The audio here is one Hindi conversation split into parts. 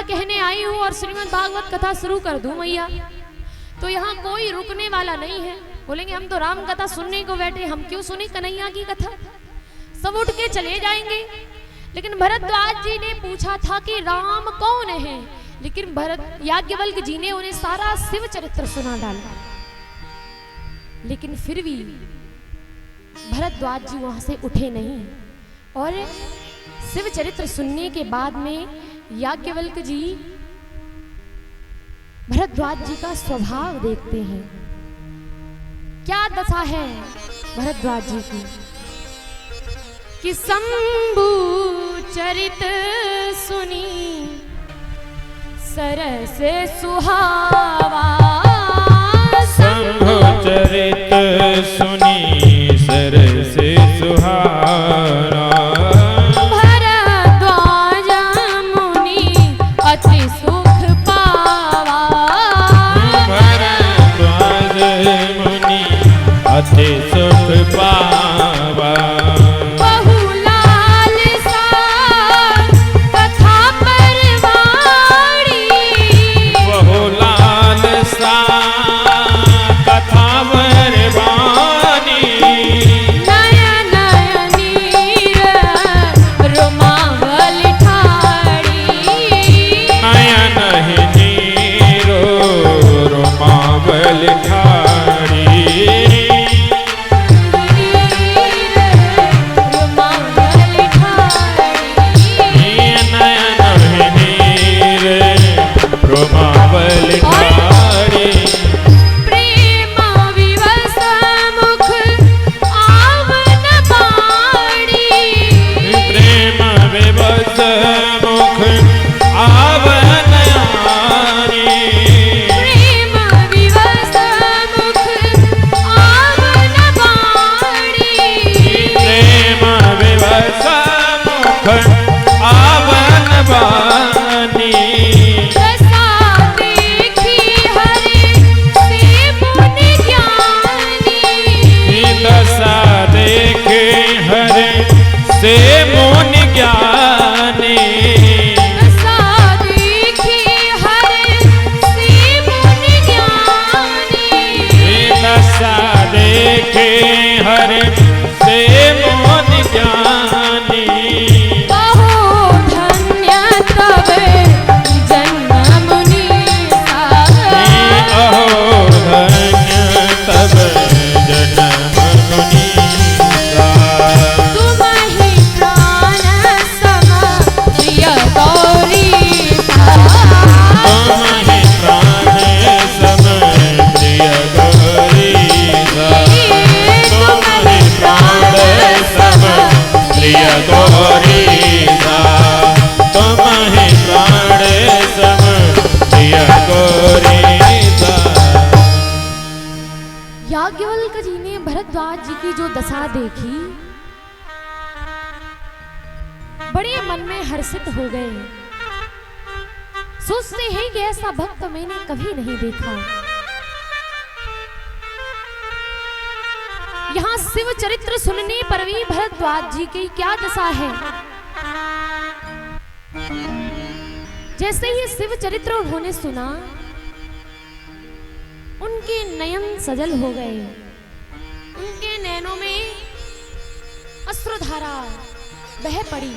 कहने आई हूँ और श्रीमद् भागवत कथा शुरू कर दूं मैया, तो यहाँ कोई रुकने वाला नहीं है। बोलेंगे हम तो राम कथा सुनने को बैठे, हम क्यों सुने कन्हैया की कथा, सब उठ के चले जाएंगे। लेकिन भरद्वाज जी ने पूछा था कि राम कौन है, लेकिन याज्ञवल्क्य जी ने उन्हें सारा शिव चरित्र सुना डाला। लेकिन फिर भी भरद्वाज जी वहां से उठे नहीं और शिव चरित्र सुनने के बाद में याज्ञवल्क्य जी भरद्वाज जी का स्वभाव देखते हैं। क्या दशा है भरद्वाज जी की कि शंभु चरित सुनी सरस सुहावा, शंभु चरित सुनी सरस सुहावा, भरद्वाज मुनि अति सुख पावा, भरद्वाज मुनि अति सुख पावा, याज्ञवल्क्य जी ने भरद्वाज जी की जो दशा देखी, बड़े मन में हर्षित हो गए। सोचते हैं कि ऐसा भक्त मैंने कभी नहीं देखा। यहाँ शिव चरित्र सुनने पर भी भरद्वाज जी की क्या दशा है। जैसे ही शिव चरित्र उन्होंने सुना, उनके नयन सजल हो गए, उनके नैनों में अश्रुधारा बह पड़ी,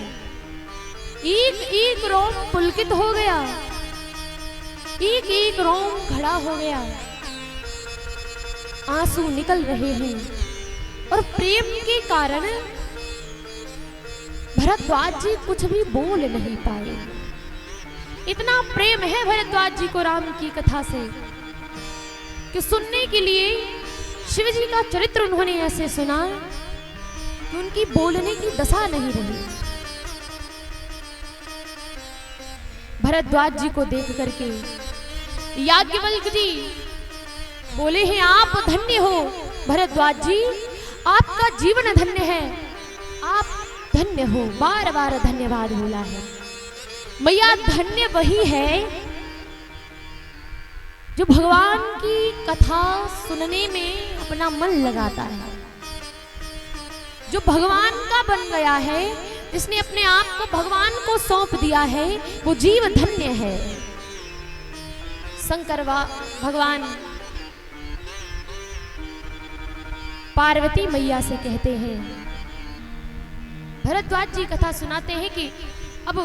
एक एक रोम पुलकित हो गया, एक एक रोम खड़ा हो गया, आंसू निकल रहे हैं और प्रेम के कारण भरद्वाज जी कुछ भी बोल नहीं पाए। इतना प्रेम है भरद्वाज जी को राम की कथा से कि सुनने के लिए शिव जी का चरित्र उन्होंने ऐसे सुना कि उनकी बोलने की दशा नहीं रही। भरद्वाज जी को देख करके याज्ञवल्क्य जी बोले हैं, आप धन्य हो भरद्वाज जी, आपका जीवन धन्य है, आप धन्य हो। बार बार धन्यवाद बोला है। मैया धन्य वही है जो भगवान की कथा सुनने में अपना मन लगाता है, जो भगवान का बन गया है, जिसने अपने आप को भगवान को सौंप दिया है वो जीव धन्य है। शंकर भगवान पार्वती मैया से कहते हैं, भरद्वाज जी कथा सुनाते हैं कि अब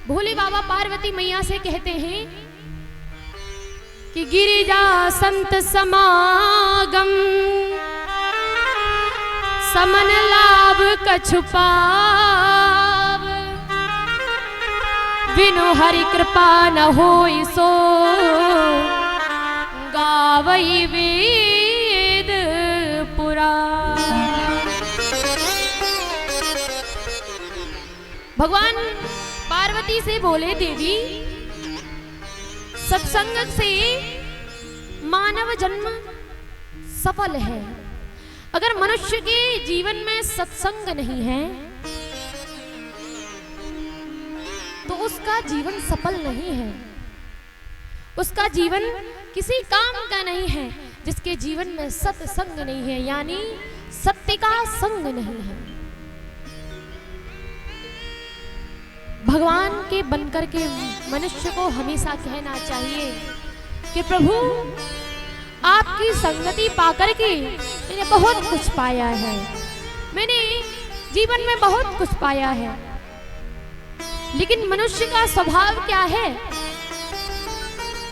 भोले बाबा पार्वती मैया से कहते हैं कि गिरिजा संत समागम समन लाभ कछु पाव, बिनु हरि कृपा न होई सो गावई वेद पुराण। भगवान पार्वती से बोले, देवी सत्संग से मानव जन्म सफल है। अगर मनुष्य के जीवन में सत्संग नहीं है तो उसका जीवन सफल नहीं है, उसका जीवन किसी काम का नहीं है। जिसके जीवन में सत्संग नहीं है यानी सत्य का संग नहीं है। भगवान के बनकर के मनुष्य को हमेशा कहना चाहिए कि प्रभु आपकी संगति पाकर के मैंने बहुत कुछ पाया है, मैंने जीवन में बहुत कुछ पाया है। लेकिन मनुष्य का स्वभाव क्या है,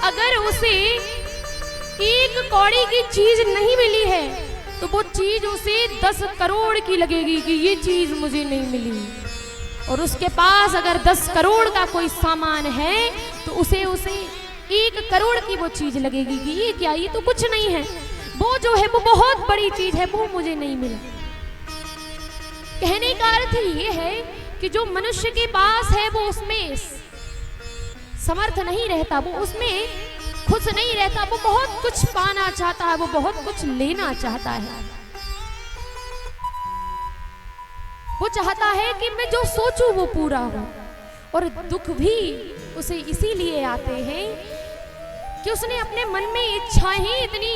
अगर उसे एक कौड़ी की चीज नहीं मिली है तो वो चीज उसे 10 करोड़ की लगेगी कि ये चीज मुझे नहीं मिली। और उसके पास अगर 10 करोड़ का कोई सामान है तो उसे 1 करोड़ की वो चीज लगेगी कि ये क्या, ये तो कुछ नहीं है, वो जो है वो बहुत बड़ी चीज है, वो मुझे नहीं मिला। कहने का अर्थ ये है कि जो मनुष्य के पास है वो उसमें समर्थ नहीं रहता, वो उसमें खुश नहीं रहता, वो बहुत कुछ पाना चाहता है, वो बहुत कुछ लेना चाहता है। वो चाहता है कि मैं जो सोचूं वो पूरा हो। और दुख भी उसे इसीलिए आते हैं कि उसने अपने मन में इच्छाएं इतनी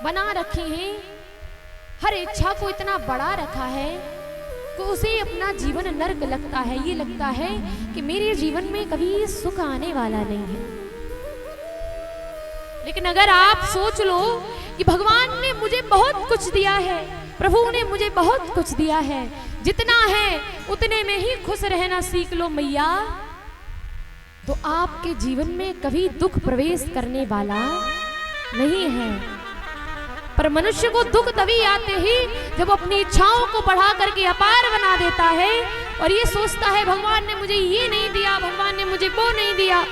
बना रखी हैं, हर इच्छा को इतना बड़ा रखा है कि उसे अपना जीवन नर्क लगता है। ये लगता है कि मेरे जीवन में कभी सुख आने वाला नहीं है। लेकिन अगर आप सोच लो कि भगवान ने मुझे बहुत कुछ दिया है, प्रभु ने मुझे बहुत कुछ दिया है, जितना है उतने में ही खुश रहना सीख लो मैया, तो आपके जीवन में कभी दुख प्रवेश करने वाला नहीं है। पर मनुष्य को दुख तभी आते ही जब अपनी इच्छाओं को बढ़ा करके अपार बना देता है और ये सोचता है भगवान ने मुझे ये नहीं दिया, भगवान ने मुझे वो नहीं दिया।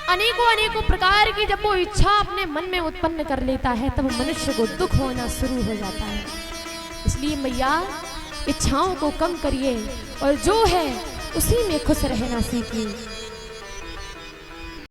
अनेकों प्रकार की जब वो इच्छा अपने मन में उत्पन्न कर लेता है तब मनुष्य को दुख होना शुरू हो जाता है। इसलिए मैया इच्छाओं को कम करिए और जो है उसी में खुश रहना सीखिए।